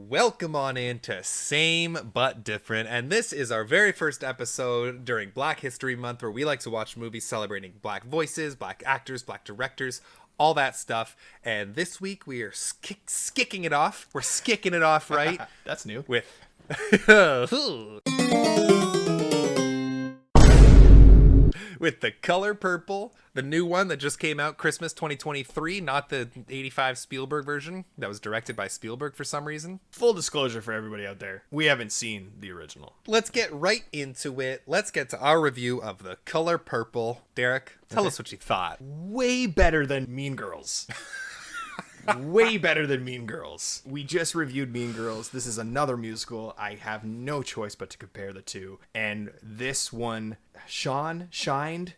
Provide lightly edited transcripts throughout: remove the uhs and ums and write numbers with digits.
Welcome on into Same But Different, and this is our very first episode during Black History Month where we like to watch movies celebrating black voices, black actors, black directors, all that stuff. And this week we are skicking it off. We're skicking it off, right? That's new. With with The Color Purple, the new one that just came out Christmas 2023, not the 85 Spielberg version that was directed by Spielberg for some reason. Full disclosure for everybody out there, we haven't seen the original. Let's get right into it. Let's get to our review of The Color Purple. Derek, tell us what you thought. Way better than Mean Girls. Way better than Mean Girls. We just reviewed Mean Girls. This is another musical. I have no choice but to compare the two. And this one, shined.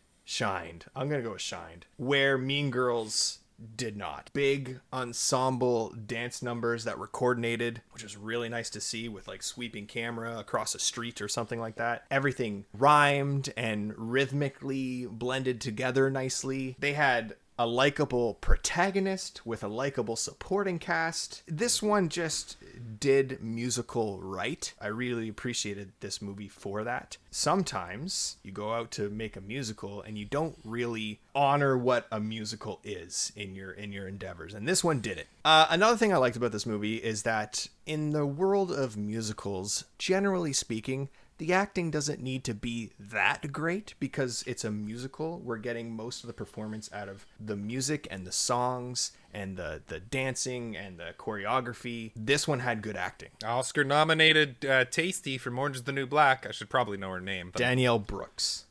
I'm going to go with shined. Where Mean Girls did not. Big ensemble dance numbers that were coordinated, which was really nice to see with like sweeping camera across a street or something like that. Everything rhymed and rhythmically blended together nicely. They had a likable protagonist with a likable supporting cast. This one just did musical right. I really appreciated this movie for that. Sometimes you go out to make a musical and you don't really honor what a musical is in your endeavors, and this one did it. Another thing I liked about this movie is that in the world of musicals, generally speaking, the acting doesn't need to be that great because it's a musical. We're getting most of the performance out of the music and the songs and the dancing and the choreography. This one had good acting. Oscar-nominated Tasty from Orange is the New Black. I should probably know her name. But... Danielle Brooks.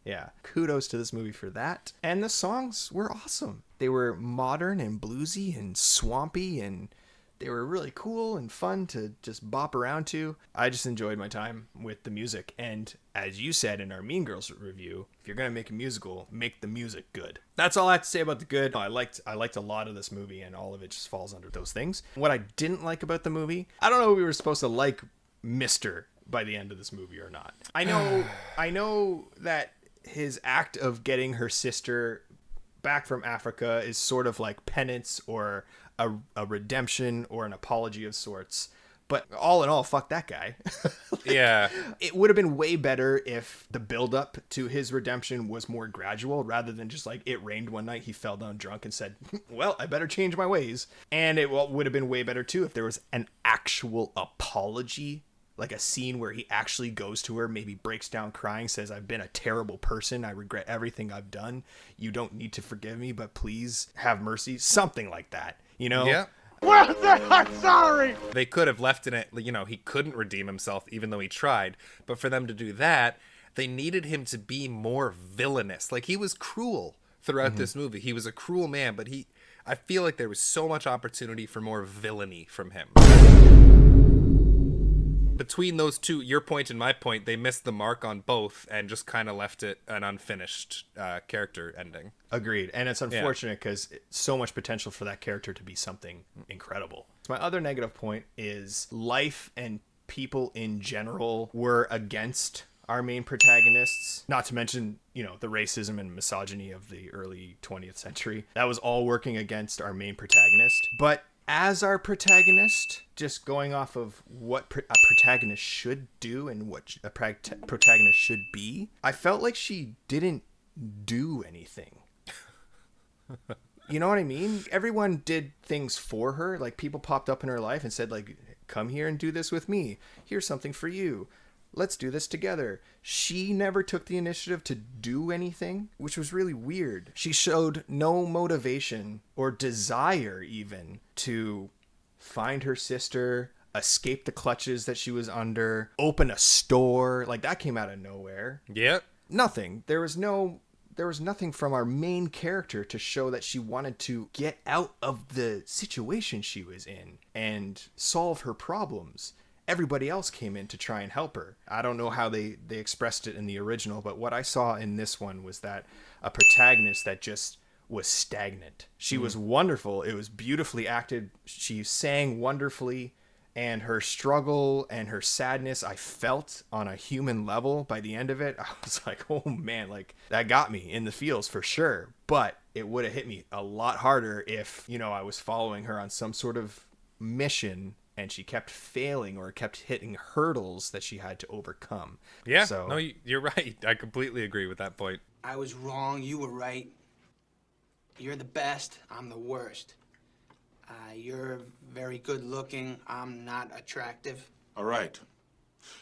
Yeah. Kudos to this movie for that. And the songs were awesome. They were modern and bluesy and swampy, and they were really cool and fun to just bop around to. I just enjoyed my time with the music. And as you said in our Mean Girls review, if you're going to make a musical, make the music good. That's all I have to say about the good. I liked a lot of this movie, and all of it just falls under those things. What I didn't like about the movie, I don't know if we were supposed to like Mr. by the end of this movie or not. I know that his act of getting her sister back from Africa is sort of like penance or a redemption or an apology of sorts. But all in all, fuck that guy. Yeah. It would have been way better if the buildup to his redemption was more gradual rather than just like it rained one night, he fell down drunk and said, well, I better change my ways. And it would have been way better too if there was an actual apology, like a scene where he actually goes to her, maybe breaks down crying, says, I've been a terrible person. I regret everything I've done. You don't need to forgive me, but please have mercy. Something like that, you know? Yeah. Well, I'm sorry. They could have left it, he couldn't redeem himself even though he tried. But for them to do that, they needed him to be more villainous. Like, he was cruel throughout this movie. He was a cruel man, but I feel like there was so much opportunity for more villainy from him. Between those two, your point and my point, they missed the mark on both and just kind of left it an unfinished character ending. Agreed. And it's unfortunate because so much potential for that character to be something incredible. So my other negative point is life and people in general were against our main protagonists, not to mention, the racism and misogyny of the early 20th century. That was all working against our main protagonist. But as our protagonist, just going off of what a protagonist should do and what a protagonist should be, I felt like she didn't do anything. You know what I mean? Everyone did things for her. Like, people popped up in her life and said, like, come here and do this with me. Here's something for you. Let's do this together. She never took the initiative to do anything, which was really weird. She showed no motivation or desire even to find her sister, escape the clutches that she was under, open a store. Like, that came out of nowhere. Yep. Nothing. There was nothing from our main character to show that she wanted to get out of the situation she was in and solve her problems. Everybody else came in to try and help her. I don't know how they expressed it in the original, but what I saw in this one was that a protagonist that just was stagnant. She was wonderful. It was beautifully acted. She sang wonderfully, and her struggle and her sadness, I felt on a human level by the end of it. I was like, oh man, like that got me in the feels for sure. But it would have hit me a lot harder if, I was following her on some sort of mission and she kept failing or kept hitting hurdles that she had to overcome. Yeah, So, no, you're right. I completely agree with that point. I was wrong, you were right. You're the best, I'm the worst. You're very good looking, I'm not attractive. All right.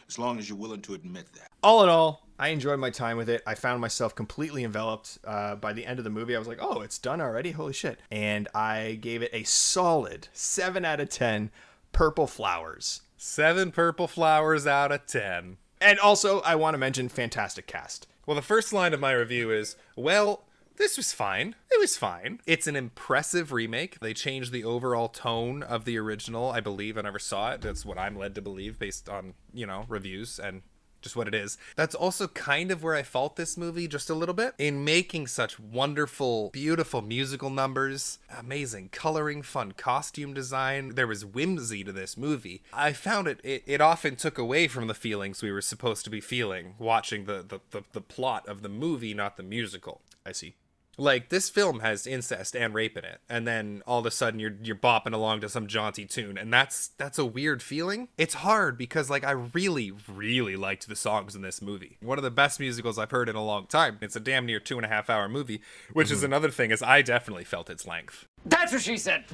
As long as you're willing to admit that. all in all, I enjoyed my time with it. I found myself completely enveloped. By the end of the movie, I was like, oh, it's done already? Holy shit. And I gave it a solid 7 out of 10 purple flowers. 7 purple flowers out of 10. And also, I want to mention fantastic cast. Well, the first line of my review is, well, this was fine. It was fine. It's an impressive remake. They changed the overall tone of the original, I believe. I never saw it. That's what I'm led to believe based on, reviews and just what it is. That's also kind of where I fault this movie just a little bit in making such wonderful, beautiful musical numbers, amazing coloring, fun costume design. There was whimsy to this movie. I found it often took away from the feelings we were supposed to be feeling watching the plot of the movie, not the musical. I see. Like, this film has incest and rape in it, and then all of a sudden you're bopping along to some jaunty tune, and that's a weird feeling. It's hard because, like, I really, really liked the songs in this movie. One of the best musicals I've heard in a long time. It's a damn near 2.5 hour movie, which is another thing, is I definitely felt its length. That's what she said.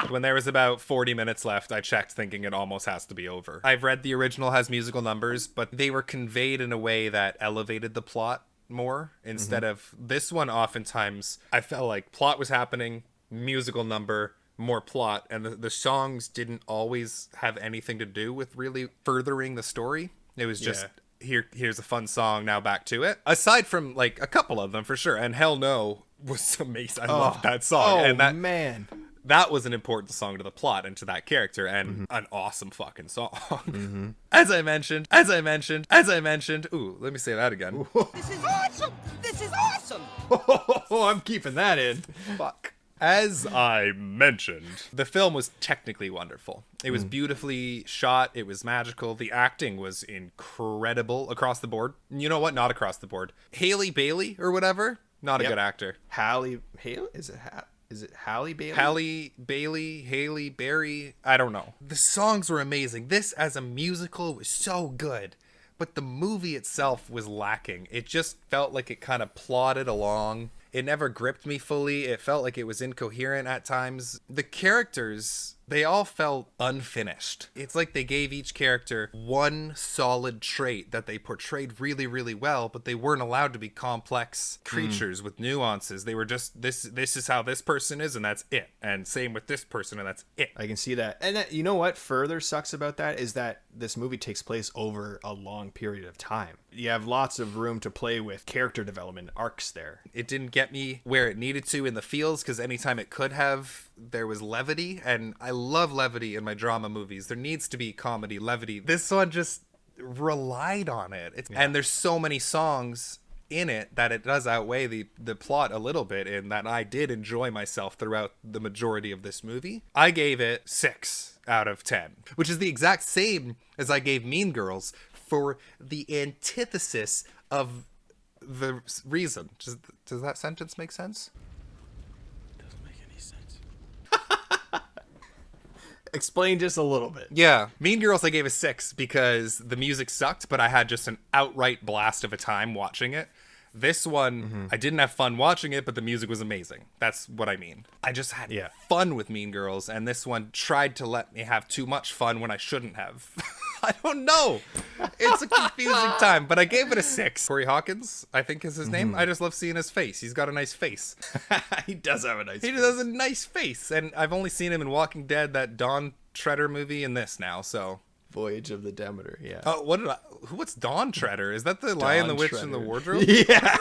When there was about 40 minutes left, I checked thinking it almost has to be over. I've read the original has musical numbers, but they were conveyed in a way that elevated the plot more instead of this one. Oftentimes I felt like plot was happening, musical number, more plot, and the songs didn't always have anything to do with really furthering the story. It was just here's a fun song, now back to it, aside from like a couple of them for sure, and Hell No was amazing. I loved that song. Oh, and that man. That was an important song to the plot and to that character, and an awesome fucking song. As I mentioned. Ooh, let me say that again. This is awesome! This is awesome! Oh, I'm keeping that in. Fuck. As I mentioned, the film was technically wonderful. It was beautifully shot. It was magical. The acting was incredible across the board. You know what? Not across the board. Halle Bailey or whatever, not a good actor. Halle? Is it Halle Bailey? Halle Berry. I don't know. The songs were amazing. This as a musical was so good, but the movie itself was lacking. It just felt like it kind of plodded along. It never gripped me fully. It felt like it was incoherent at times. The characters, they all felt unfinished. It's like they gave each character one solid trait that they portrayed really, really well, but they weren't allowed to be complex creatures with nuances. They were just, this is how this person is, and that's it. And same with this person, and that's it. I can see that. And that, you know what further sucks about that is that this movie takes place over a long period of time. You have lots of room to play with character development arcs there. It didn't get me where it needed to in the feels, because anytime it could have, there was levity, and I love levity in my drama movies. There needs to be comedy, levity. This one just relied on it. And there's so many songs in it that it does outweigh the plot a little bit, in that I did enjoy myself throughout the majority of this movie. I gave it 6 out of 10, which is the exact same as I gave Mean Girls, for the antithesis of the reason. Does that sentence make sense? Doesn't make any sense. Explain just a little bit. Yeah. Mean Girls I gave a 6 because the music sucked, but I had just an outright blast of a time watching it. This one, I didn't have fun watching it, but the music was amazing. That's what I mean. I just had fun with Mean Girls, and this one tried to let me have too much fun when I shouldn't have. I don't know. It's a confusing time, but I gave it a 6. Corey Hawkins, I think is his name. I just love seeing his face. He's got a nice face. He does have a nice face. He does a nice face, and I've only seen him in Walking Dead, that Dawn Treader movie, and this now, so... Voyage of the Demeter, yeah. Oh, what's Dawn Treader? Is that the Lion, the Witch, and the Wardrobe? Yeah.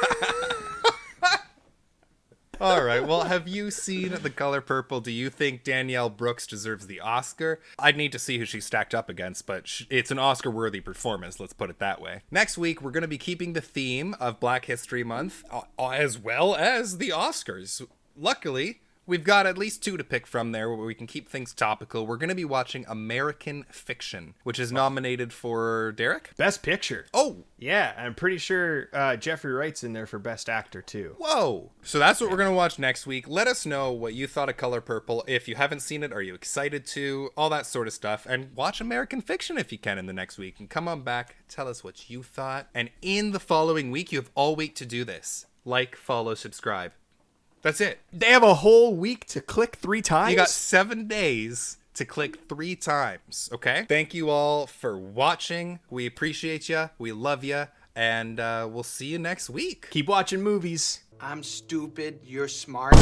All right. Well, have you seen The Color Purple? Do you think Danielle Brooks deserves the Oscar? I'd need to see who she's stacked up against, but it's an Oscar-worthy performance, let's put it that way. Next week, we're going to be keeping the theme of Black History Month, as well as the Oscars. Luckily, We've got at least 2 to pick from there where we can keep things topical. We're going to be watching American Fiction, which is nominated for Derek? Best Picture. Oh, Yeah, I'm pretty sure Jeffrey Wright's in there for Best Actor, too. whoa. So that's what we're going to watch next week. Let us know what you thought of Color Purple. If you haven't seen it, are you excited to? All that sort of stuff. And watch American Fiction if you can in the next week. And come on back, tell us what you thought. And in the following week, you have all week to do this. Like, follow, subscribe. That's it. They have a whole week to click 3 times? You got 7 days to click 3 times, okay? Thank you all for watching. We appreciate you. We love you. And we'll see you next week. Keep watching movies. I'm stupid, you're smart.